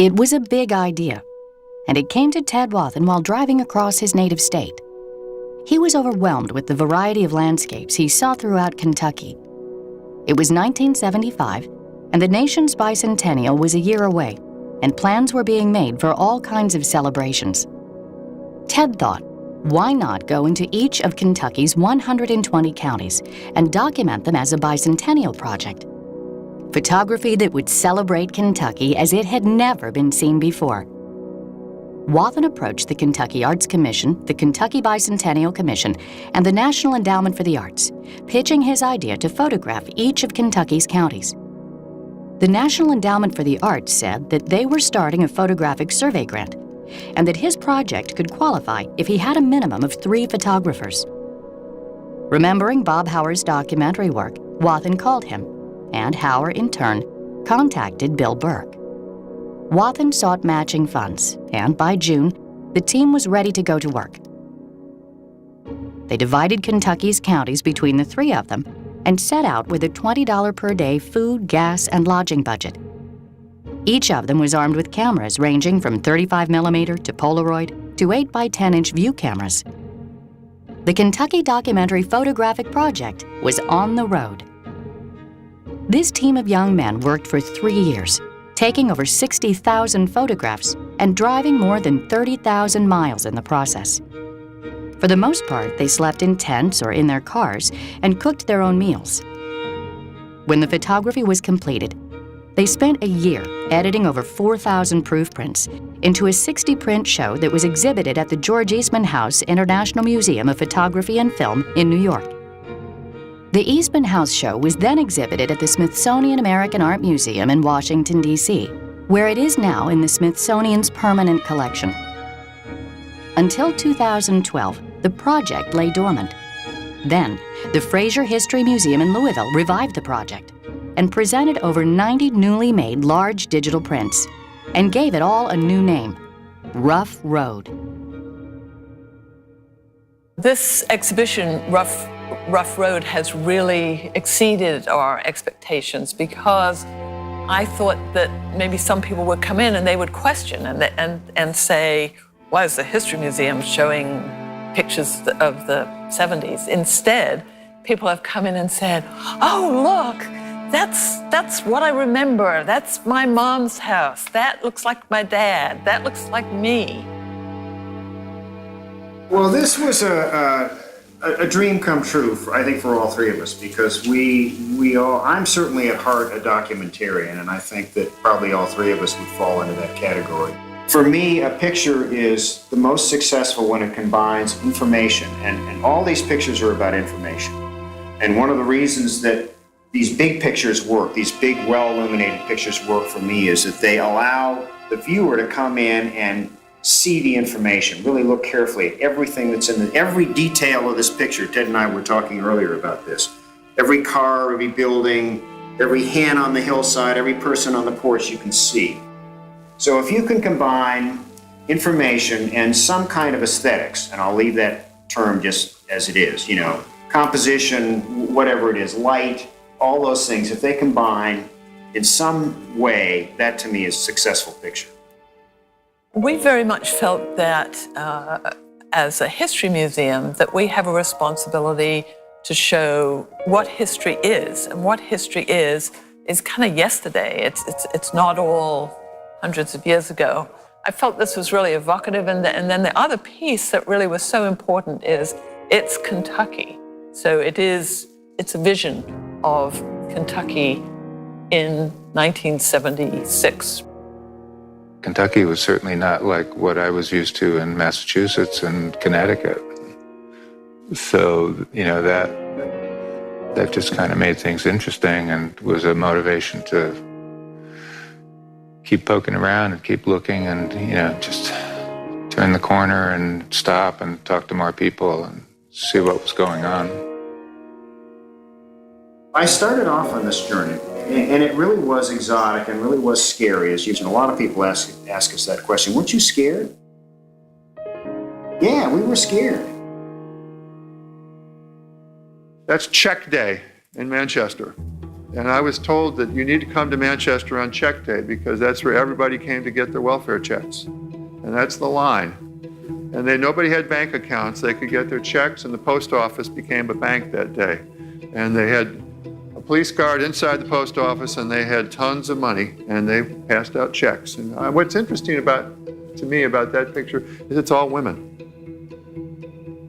It was a big idea, and it came to Ted Wathen while driving across his native state. He was overwhelmed with the variety of landscapes he saw throughout Kentucky. It was 1975, and the nation's bicentennial was a year away, and plans were being made for all kinds of celebrations. Ted thought, why not go into each of Kentucky's 120 counties and document them as a bicentennial project? Photography that would celebrate Kentucky as it had never been seen before. Wathen approached the Kentucky Arts Commission, the Kentucky Bicentennial Commission, and the National Endowment for the Arts, pitching his idea to photograph each of Kentucky's counties. The National Endowment for the Arts said that they were starting a photographic survey grant, and that his project could qualify if he had a minimum of 3 photographers. Remembering Bob Hauer's documentary work, Wathen called him, and Hauer, in turn, contacted Bill Burke. Wathen sought matching funds, and by June, the team was ready to go to work. They divided Kentucky's counties between the 3 of them and set out with a $20 per day food, gas, and lodging budget. Each of them was armed with cameras ranging from 35mm to Polaroid to 8 by 10-inch view cameras. The Kentucky Documentary Photographic Project was on the road. This team of young men worked for 3 years, taking over 60,000 photographs and driving more than 30,000 miles in the process. For the most part, they slept in tents or in their cars and cooked their own meals. When the photography was completed, they spent a year editing over 4,000 proof prints into a 60-print show that was exhibited at the George Eastman House International Museum of Photography and Film in New York. The Eastman House show was then exhibited at the Smithsonian American Art Museum in Washington, D.C., where it is now in the Smithsonian's permanent collection. Until 2012, the project lay dormant. Then, the Fraser History Museum in Louisville revived the project and presented over 90 newly made large digital prints and gave it all a new name, Rough Road. This exhibition, Rough Road, has really exceeded our expectations because I thought that maybe some people would come in and they would question and say, why is the History Museum showing pictures of the 70s? Instead, people have come in and said, oh, look, that's what I remember. That's my mom's house. That looks like my dad. That looks like me. Well, this was a dream come true, I think, for all 3 of us, because I'm certainly at heart a documentarian, and I think that probably all 3 of us would fall into that category. For me, a picture is the most successful when it combines information, and all these pictures are about information. And one of the reasons that these big pictures work, these big, well-illuminated pictures work for me, is that they allow the viewer to come in and see the information, really look carefully at everything that's in every detail of this picture. Ted and I were talking earlier about this. Every car, every building, every hen on the hillside, every person on the porch you can see. So if you can combine information and some kind of aesthetics, and I'll leave that term just as it is, composition, whatever it is, light, all those things, if they combine in some way, that to me is a successful picture. We very much felt that as a history museum, that we have a responsibility to show what history is. And what history is kind of yesterday. It's not all hundreds of years ago. I felt this was really evocative. And then the other piece that really was so important is it's Kentucky. So it's a vision of Kentucky in 1976. Kentucky was certainly not like what I was used to in Massachusetts and Connecticut. So, that just kind of made things interesting and was a motivation to keep poking around and keep looking and, just turn the corner and stop and talk to more people and see what was going on. I started off on this journey, and it really was exotic and really was scary. As a lot of people ask us that question. Weren't you scared? Yeah, we were scared. That's check day in Manchester. And I was told that you need to come to Manchester on check day because that's where everybody came to get their welfare checks. And that's the line. And nobody had bank accounts. They could get their checks, and the post office became a bank that day. And they had a police guard inside the post office, and they had tons of money, and they passed out checks. And what's interesting to me about that picture is it's all women.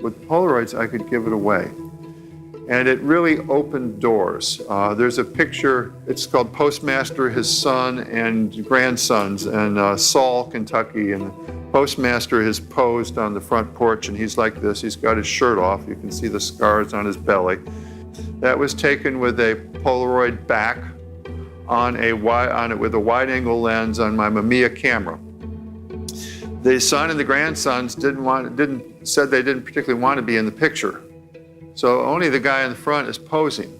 With Polaroids, I could give it away. And it really opened doors. There's a picture, it's called Postmaster, his son, and grandsons in Saul, Kentucky. And the postmaster has posed on the front porch, and he's like this. He's got his shirt off. You can see the scars on his belly. That was taken with a Polaroid back with a wide-angle lens on my Mamiya camera. The son and the grandsons said they didn't particularly want to be in the picture. So only the guy in the front is posing.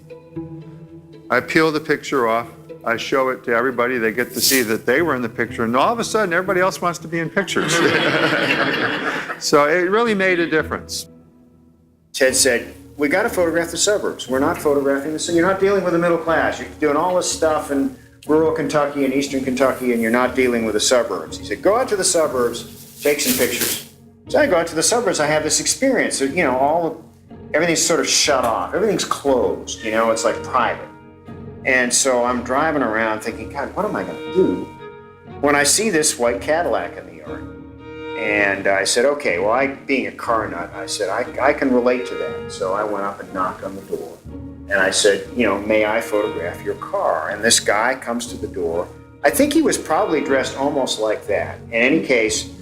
I peel the picture off, I show it to everybody, they get to see that they were in the picture, and all of a sudden everybody else wants to be in pictures. So it really made a difference. Ted said, we got to photograph the suburbs. We're not photographing the city. You're not dealing with the middle class. You're doing all this stuff in rural Kentucky and eastern Kentucky, and you're not dealing with the suburbs. He said, go out to the suburbs, take some pictures. So I go out to the suburbs, I have this experience. Everything's sort of shut off. Everything's closed, it's like private. And so I'm driving around thinking, God, what am I going to do when I see this white Cadillac in the yard? And I said, okay, well, being a car nut, I said, I can relate to that. So I went up and knocked on the door. And I said, may I photograph your car? And this guy comes to the door. I think he was probably dressed almost like that. In any case,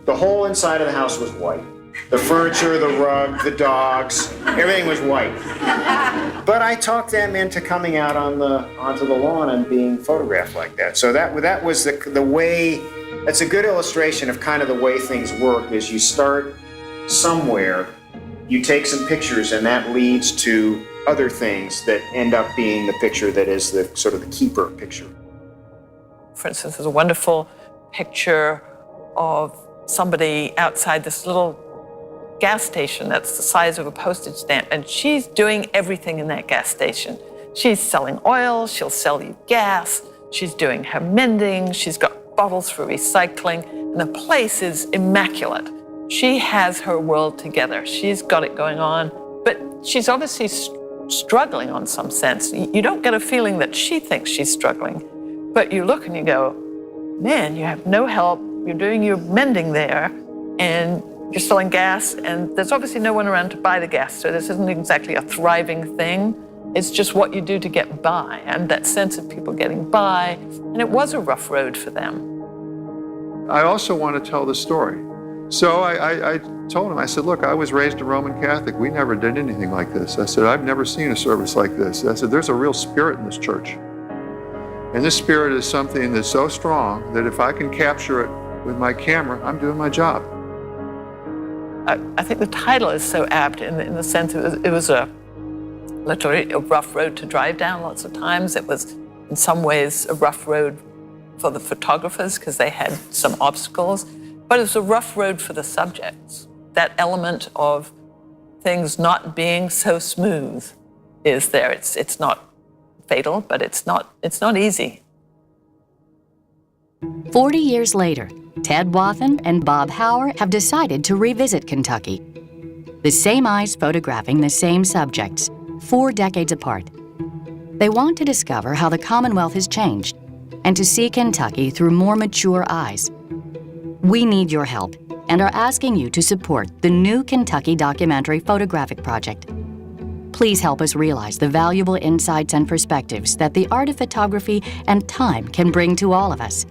the whole inside of the house was white. The furniture, the rug, the dogs, everything was white. But I talked them into coming out onto the lawn and being photographed like that. So that was the way, that's a good illustration of kind of the way things work, is you start somewhere, you take some pictures, and that leads to other things that end up being the picture that is the sort of the keeper picture. For instance, there's a wonderful picture of somebody outside this little gas station that's the size of a postage stamp, and she's doing everything in that gas station. She's selling oil, she'll sell you gas, she's doing her mending, she's got bottles for recycling, and the place is immaculate. She has her world together. She's got it going on, but she's obviously struggling on some sense. You don't get a feeling that she thinks she's struggling, but you look and you go, man, you have no help, you're doing your mending there, and you're selling gas, and there's obviously no one around to buy the gas, so this isn't exactly a thriving thing. It's just what you do to get by, and that sense of people getting by, and it was a rough road for them. I also want to tell the story. So I told him, I said, look, I was raised a Roman Catholic. We never did anything like this. I said, I've never seen a service like this. I said, there's a real spirit in this church. And this spirit is something that's so strong that if I can capture it with my camera, I'm doing my job. I think the title is so apt in the sense it was literally a rough road to drive down lots of times. It was in some ways a rough road for the photographers because they had some obstacles, but it was a rough road for the subjects. That element of things not being so smooth is there. It's not fatal, but it's not easy. 40 years later, Ted Wathen and Bob Hauer have decided to revisit Kentucky. The same eyes photographing the same subjects, 4 decades apart. They want to discover how the Commonwealth has changed and to see Kentucky through more mature eyes. We need your help and are asking you to support the new Kentucky Documentary Photographic Project. Please help us realize the valuable insights and perspectives that the art of photography and time can bring to all of us.